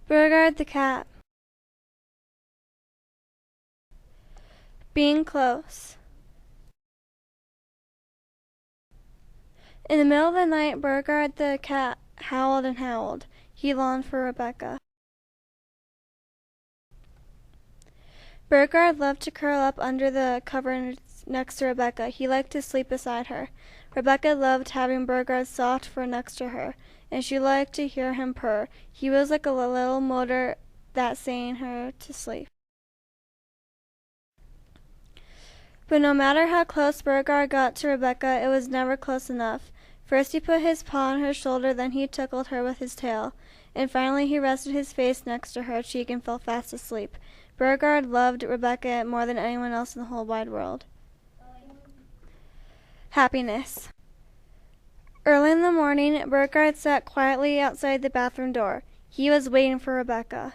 Beauregard the Cat. Being close. In the middle of the night, Beauregard the cat howled and howled. He longed for Rebecca. Beauregard loved to curl up under the covers next to Rebecca. He liked to sleep beside her. Rebecca loved having Beauregard's soft fur next to her, and she liked to hear him purr. He was like a little motor that sang her to sleep. But no matter how close Beauregard got to Rebecca, it was never close enough. First he put his paw on her shoulder, then he tickled her with his tail, and finally he rested his face next to her cheek and fell fast asleep. Beauregard loved Rebecca more than anyone else in the whole wide world. Happiness. Early in the morning, Beauregard sat quietly outside the bathroom door. He was waiting for Rebecca.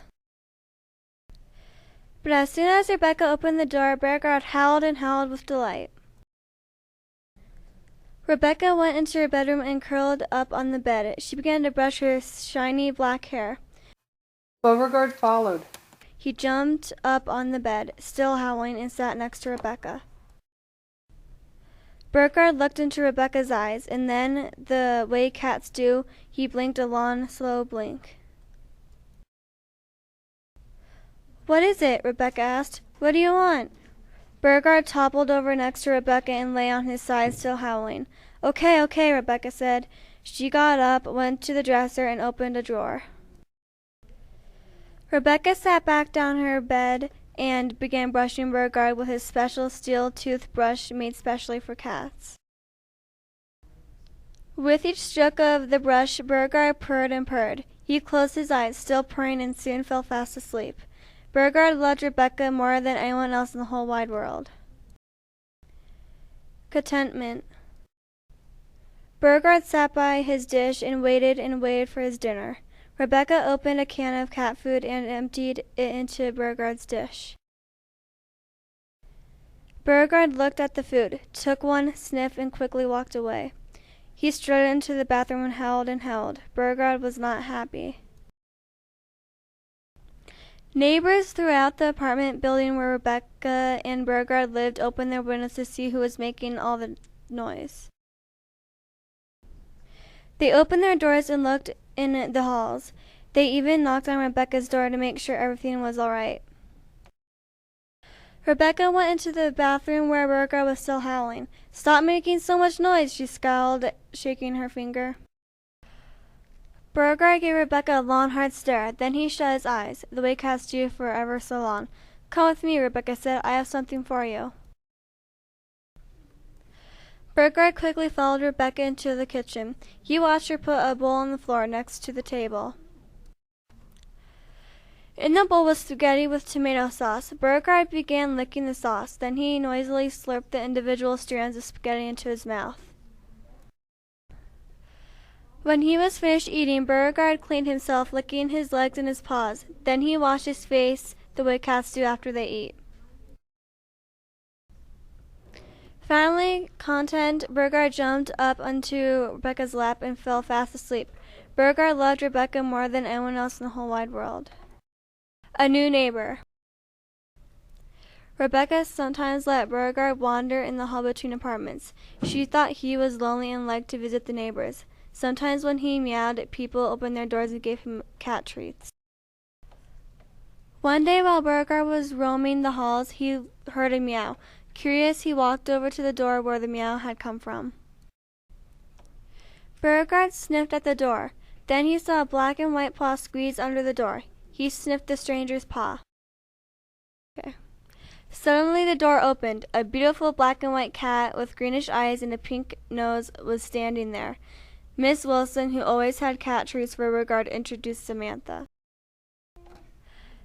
But as soon as Rebecca opened the door, Beauregard howled and howled with delight. Rebecca went into her bedroom and curled up on the bed. She began to brush her shiny black hair. Beauregard followed. He jumped up on the bed, still howling, and sat next to Rebecca. Beauregard looked into Rebecca's eyes, and then, the way cats do, he blinked a long, slow blink. "What is it?" Rebecca asked. "What do you want?" Beauregard toppled over next to Rebecca and lay on his side, still howling. Okay, Rebecca said. She got up, went to the dresser, and opened a drawer. Rebecca sat back down her bed and began brushing Beauregard with his special steel toothbrush made specially for cats. With each stroke of the brush, Beauregard purred and purred. He closed his eyes, still purring, and soon fell fast asleep. Beauregard loved Rebecca more than anyone else in the whole wide world. Contentment. Beauregard sat by his dish and waited for his dinner. Rebecca opened a can of cat food and emptied it into Beauregard's dish. Beauregard looked at the food, took one, sniffed, and quickly walked away. He strode into the bathroom and howled and howled. Beauregard was not happy. Neighbors throughout the apartment building where Rebecca and Beauregard lived opened their windows to see who was making all the noise. They opened their doors and looked in the halls. They even knocked on Rebecca's door to make sure everything was all right. Rebecca went into the bathroom where Beauregard was still howling. "Stop making so much noise," she scowled, shaking her finger. Beauregard gave Rebecca a long, hard stare. Then he shut his eyes, the way cats do for ever so long. "Come with me," Rebecca said. "I have something for you." Beauregard quickly followed Rebecca into the kitchen. He watched her put a bowl on the floor next to the table. In the bowl was spaghetti with tomato sauce. Beauregard began licking the sauce. Then he noisily slurped the individual strands of spaghetti into his mouth. When he was finished eating, Beauregard cleaned himself, licking his legs and his paws. Then he washed his face the way cats do after they eat. Finally, content, Beauregard jumped up onto Rebecca's lap and fell fast asleep. Beauregard loved Rebecca more than anyone else in the whole wide world. A new neighbor. Rebecca sometimes let Beauregard wander in the hall between apartments. She thought he was lonely and liked to visit the neighbors. Sometimes when he meowed, people opened their doors and gave him cat treats. One day while Beauregard was roaming the halls, he heard a meow. Curious, he walked over to the door where the meow had come from. Beauregard sniffed at the door. Then he saw a black and white paw squeeze under the door. He sniffed the stranger's paw. Suddenly the door opened. A beautiful black and white cat with greenish eyes and a pink nose was standing there. Miss Wilson, who always had cat treats for Beauregard, introduced Samantha.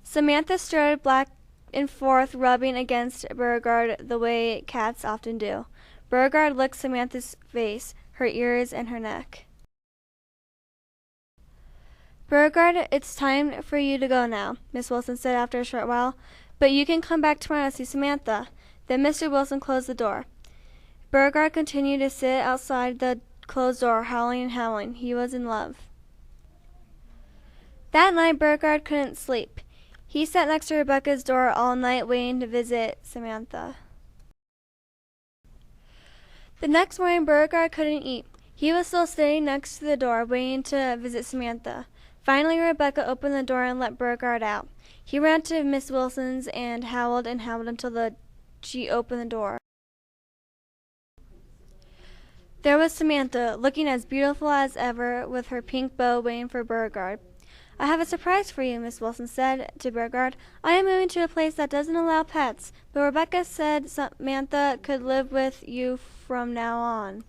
Samantha strode back and forth, rubbing against Beauregard the way cats often do. Beauregard licked Samantha's face, her ears, and her neck. "Beauregard, it's time for you to go now," Miss Wilson said after a short while. "But you can come back tomorrow to see Samantha." Then Mr. Wilson closed the door. Beauregard continued to sit outside the closed door, howling and howling. He was in love. That night Beauregard couldn't sleep. He sat next to Rebecca's door all night waiting to visit Samantha. The next morning Beauregard couldn't eat. He was still sitting next to the door waiting to visit Samantha. Finally Rebecca opened the door and let Beauregard out. He ran to Miss Wilson's and howled until she opened the door. There was Samantha, looking as beautiful as ever, with her pink bow waiting for Beauregard. "I have a surprise for you," Miss Wilson said to Beauregard. "I am moving to a place that doesn't allow pets, but Rebecca said Samantha could live with you from now on."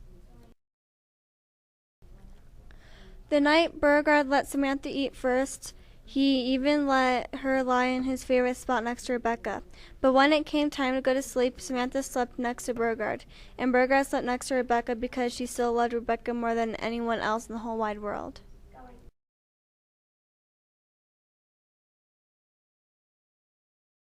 The night Beauregard let Samantha eat first, he even let her lie in his favorite spot next to Rebecca. But when it came time to go to sleep, Samantha slept next to Beauregard, and Beauregard slept next to Rebecca because she still loved Rebecca more than anyone else in the whole wide world.